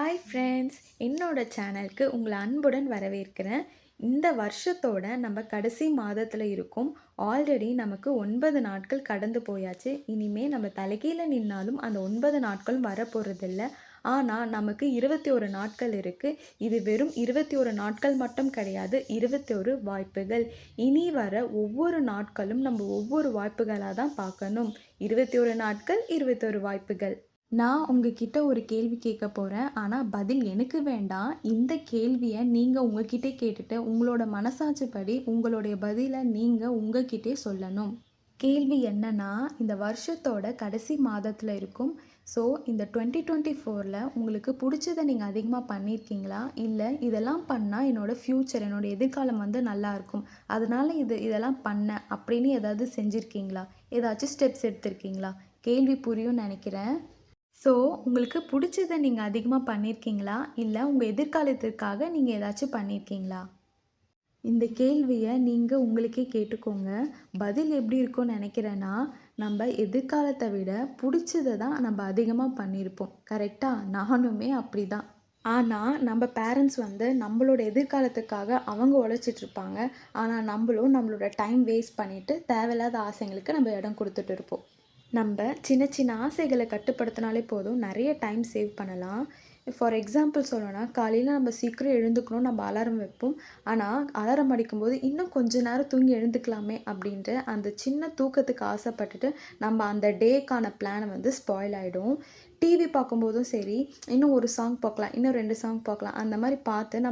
Hi friends, என்னோட சேனலுக்கு உங்களை அன்புடன் வரவேற்கிறேன். இந்த வருஷத்தோட நம்ம கடைசி மாதத்தில் இருக்கும். ஆல்ரெடி நமக்கு 9 நாட்கள் கடந்து போயாச்சு. இனிமேல் நம்ம தலைகீழ நின்னாலும் அந்த 9 நாட்களும் வரப்போகிறதில்ல. ஆனால் நமக்கு 21 நாட்கள் இருக்குது. இது வெறும் 21 நாட்கள் மட்டும் கிடையாது, 21 வாய்ப்புகள். இனி வர ஒவ்வொரு நாட்களும் நம்ம ஒவ்வொரு வாய்ப்புகளாக தான் பார்க்கணும். 21 நாட்கள், 21 வாய்ப்புகள். நான் உங்ககிட்ட ஒரு கேள்வி கேட்க போகிறேன், ஆனால் பதில் எனக்கு வேண்டாம். இந்த கேள்வியை நீங்கள் உங்ககிட்டே கேட்டுட்டு உங்களோட மனசாட்சிப்படி உங்களுடைய பதிலை நீங்கள் உங்ககிட்டே சொல்லணும். கேள்வி என்னன்னா, இந்த வருஷத்தோட கடைசி மாதத்தில் இருக்கும். ஸோ இந்த 2024ல் உங்களுக்கு பிடிச்சதை நீங்கள் அதிகமாக பண்ணியிருக்கீங்களா? இல்லை இதெல்லாம் பண்ணால் என்னோடய ஃப்யூச்சர், என்னோடய எதிர்காலம் வந்து நல்லாயிருக்கும், அதனால் இதெல்லாம் பண்ணேன் அப்படின்னு ஏதாவது செஞ்சுருக்கீங்களா? ஏதாச்சும் ஸ்டெப்ஸ் எடுத்திருக்கீங்களா? கேள்வி புரியும்னு நினைக்கிறேன். ஸோ உங்களுக்கு பிடிச்சத நீங்கள் அதிகமாக பண்ணியிருக்கீங்களா? இல்லை உங்கள் எதிர்காலத்திற்காக நீங்கள் ஏதாச்சும் பண்ணியிருக்கீங்களா? இந்த கேள்வியை நீங்கள் உங்களுக்கே கேட்டுக்கோங்க. பதில் எப்படி இருக்கும்னு நினைக்கிறேன்னா, நம்ம எதிர்காலத்தை விட பிடிச்சத தான் நம்ம அதிகமாக பண்ணியிருப்போம். கரெக்டாக? நானுமே அப்படி தான். ஆனால் நம்ம பேரண்ட்ஸ் வந்து நம்மளோட எதிர்காலத்துக்காக அவங்க உழைச்சிட்ருப்பாங்க. ஆனால் நம்மளும் நம்மளோட டைம் வேஸ்ட் பண்ணிவிட்டு தேவையில்லாத ஆசைங்களுக்கு நம்ம இடம் கொடுத்துட்டு இருப்போம். நம்ம சின்ன சின்ன ஆசைகளை கட்டுப்படுத்தினாலே போதும், நிறைய டைம் சேவ் பண்ணலாம். ஃபார் எக்ஸாம்பிள் சொல்லணும்னா, காலையில் நம்ம சீக்கிரம் எழுந்துக்கணும், நம்ம அலாரம் வைப்போம். ஆனால் அலாரம் அடிக்கும்போது இன்னும் கொஞ்ச நேரம் தூங்கி எழுந்துக்கலாமே அப்படின்ட்டு அந்த சின்ன தூக்கத்துக்கு ஆசைப்பட்டுட்டு நம்ம அந்த டேக்கான பிளானை வந்து ஸ்பாயில் ஆகிடும். டிவி பார்க்கும்போதும் சரி, இன்னும் ஒரு சாங் பார்க்கலாம், இன்னும் 2 சாங் பார்க்கலாம், அந்த மாதிரி பார்த்து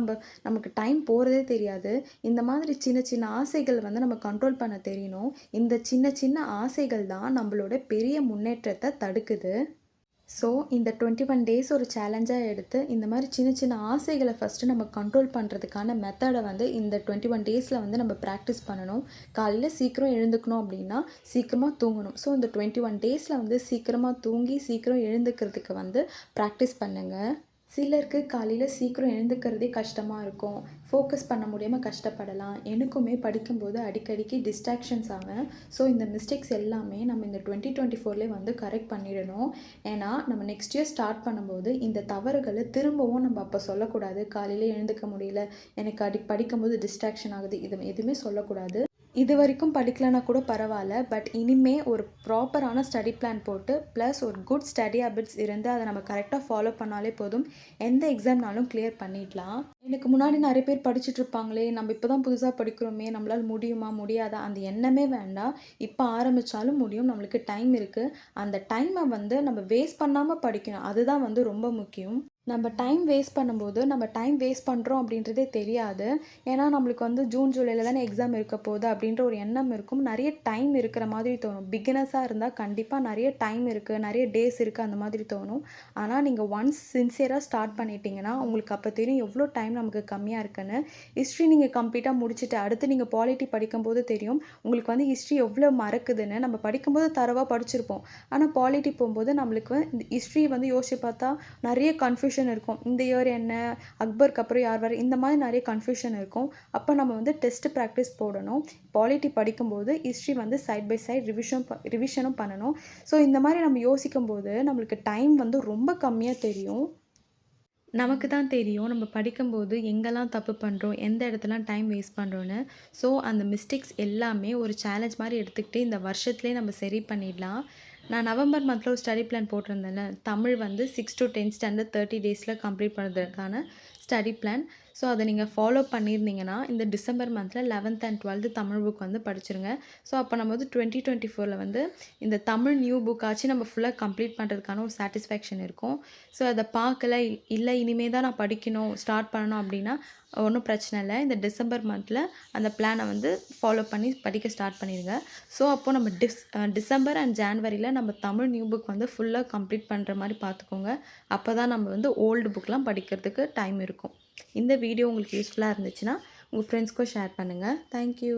நமக்கு டைம் போகிறதே தெரியாது. இந்த மாதிரி சின்ன சின்ன ஆசைகள் வந்து நம்ம கண்ட்ரோல் பண்ண தெரியணும். இந்த சின்ன சின்ன ஆசைகள் தான் நம்மளோட பெரிய முன்னேற்றத்தை தடுக்குது. ஸோ இந்த 21 டேஸ் ஒரு சேலஞ்சாக எடுத்து இந்த மாதிரி சின்ன சின்ன ஆசைகளை ஃபஸ்ட்டு நம்ம கண்ட்ரோல் பண்ணுறதுக்கான மெத்தடை வந்து இந்த 21 டேஸில் வந்து நம்ம ப்ராக்டிஸ் பண்ணணும். காலையில் சீக்கிரம் எழுந்துக்கணும் அப்படின்னா சீக்கிரமாக தூங்கணும். ஸோ இந்த 21 டேஸில் வந்து சீக்கிரமாக தூங்கி சீக்கிரம் எழுந்துக்கிறதுக்கு வந்து ப்ராக்டிஸ் பண்ணுங்கள். சிலருக்கு காலையில் சீக்கிரம் எழுந்துக்கிறதே கஷ்டமாக இருக்கும், ஃபோக்கஸ் பண்ண முடியாமல் கஷ்டப்படலாம். எனக்குமே படிக்கும்போது அடிக்கடிக்கு டிஸ்ட்ராக்ஷன்ஸ் ஆவேன். ஸோ இந்த மிஸ்டேக்ஸ் எல்லாமே நம்ம இந்த 2024லே வந்து கரெக்ட் பண்ணிடணும். ஏன்னா நம்ம நெக்ஸ்ட் இயர் ஸ்டார்ட் பண்ணும்போது இந்த தவறுகளை திரும்பவும் நம்ம அப்போ சொல்லக்கூடாது. காலையில் எழுந்துக்க முடியல, எனக்கு படிக்கும்போது டிஸ்ட்ராக்ஷன் ஆகுது, இது எதுவுமே சொல்லக்கூடாது. இது வரைக்கும் படிக்கலனா கூட பரவாயில்ல, பட் இனிமே ஒரு ப்ராப்பரான ஸ்டடி பிளான் போட்டு ப்ளஸ் ஒரு குட் ஸ்டடி ஹேபிட்ஸ் இருந்து அதை நம்ம கரெக்டாக ஃபாலோ பண்ணாலே போதும், எந்த எக்ஸாம்னாலும் கிளியர் பண்ணிடலாம். எனக்கு முன்னாடி நிறைய பேர் படிச்சுட்ருப்பாங்களே, நம்ம இப்போ தான் புதுசாக படிக்கிறோமே, நம்மளால் முடியுமா முடியாதா அந்த எண்ணமே வேண்டாம். இப்போ ஆரம்பித்தாலும் முடியும், நம்மளுக்கு டைம் இருக்குது. அந்த டைமை வந்து நம்ம வேஸ்ட் பண்ணாமல் படிக்கணும், அதுதான் வந்து ரொம்ப முக்கியம். நம்ம டைம் வேஸ்ட் பண்ணும்போது நம்ம டைம் வேஸ்ட் பண்ணுறோம் அப்படின்றதே தெரியாது. ஏன்னா நம்மளுக்கு வந்து ஜூன் ஜூலையில் தானே எக்ஸாம் இருக்க போகுது அப்படின்ற ஒரு எண்ணம் இருக்கும். நிறைய டைம் இருக்கிற மாதிரி தோணும். பிகினர்ஸாக இருந்தால் கண்டிப்பாக நிறைய டைம் இருக்குது, நிறைய டேஸ் இருக்குது, அந்த மாதிரி தோணும். ஆனால் நீங்கள் ஒன்ஸ் சின்சியராக ஸ்டார்ட் பண்ணிட்டீங்கன்னா உங்களுக்கு அப்போ தெரியும் எவ்வளோ டைம் நமக்கு கம்மியாக இருக்குன்னு. ஹிஸ்ட்ரி நீங்கள் கம்ப்ளீட்டாக முடிச்சுட்டு அடுத்து நீங்கள் பாலிட்டி படிக்கும்போது தெரியும் உங்களுக்கு வந்து ஹிஸ்ட்ரி எவ்வளோ மறக்குதுன்னு. நம்ம படிக்கும்போது தரவாக படிச்சிருப்போம், ஆனால் பாலிட்டி போகும்போது நம்மளுக்கு இந்த ஹிஸ்ட்ரி வந்து யோசிச்சு பார்த்தா நிறைய கன்ஃபியூஷன் இருக்கும். இந்த இயர் என்ன, அக்பருக்கு அப்புறம் யார் வர, இந்த மாதிரி நிறைய கன்ஃபியூஷன் இருக்கும். அப்போ நம்ம வந்து டெஸ்ட் ப்ராக்டிஸ் போடணும். பாலிட்டி படிக்கும்போது ஹிஸ்ட்ரி வந்து சைட் பை சைட் ரிவிஷனும் பண்ணணும். ஸோ இந்த மாதிரி நம்ம யோசிக்கும்போது நம்மளுக்கு டைம் வந்து ரொம்ப கம்மியாக தெரியும். நமக்கு தான் தெரியும் நம்ம படிக்கும்போது எங்கெல்லாம் தப்பு பண்ணுறோம், எந்த இடத்துலாம் டைம் வேஸ்ட் பண்ணுறோன்னு. ஸோ அந்த மிஸ்டேக்ஸ் எல்லாமே ஒரு சேலஞ்ச் மாதிரி எடுத்துக்கிட்டு இந்த வருஷத்துலேயே நம்ம சரி பண்ணிடலாம். நான் நவம்பர் மந்தில் ஒரு ஸ்டடி பிளான் போட்டிருந்தேன்ல, தமிழ் வந்து 6 to 10 ஸ்டாண்டர்ட் 30 டேஸில் கம்ப்ளீட் பண்ணுறதுக்கான ஸ்டடி பிளான். ஸோ அதை நீங்கள் ஃபாலோ பண்ணியிருந்தீங்கன்னா இந்த டிசம்பர் மந்தில் 11th and 12th Tamil book வந்து படிச்சிருங்க. ஸோ அப்போ நம்ம வந்து 2024ல் வந்து இந்த தமிழ் நியூ புக்காச்சும் நம்ம ஃபுல்லாக கம்ப்ளீட் பண்ணுறதுக்கான ஒரு சாட்டிஸ்ஃபேக்ஷன் இருக்கும். ஸோ அதை பார்க்கல, இல்லை இனிமேல் தான் நான் படிக்கணும் ஸ்டார்ட் பண்ணணும் அப்படின்னா ஒன்றும் பிரச்சனை இல்லை. இந்த டிசம்பர் மந்தில் அந்த பிளானை வந்து ஃபாலோ பண்ணி படிக்க ஸ்டார்ட் பண்ணிடுங்க. ஸோ அப்போது நம்ம டிசம்பர் அண்ட் ஜான்வரியில் நம்ம தமிழ் நியூ புக் வந்து ஃபுல்லாக கம்ப்ளீட் பண்ணுற மாதிரி பார்த்துக்கோங்க. அப்போ தான் நம்ம வந்து ஓல்டு புக்கெலாம் படிக்கிறதுக்கு டைம் இருக்கும். இந்த வீடியோ உங்களுக்கு யூஸ்ஃபுல்லாக இருந்துச்சுன்னா உங்கள் ஃப்ரெண்ட்ஸ்க்கும் ஷேர் பண்ணுங்கள். தேங்க்யூ.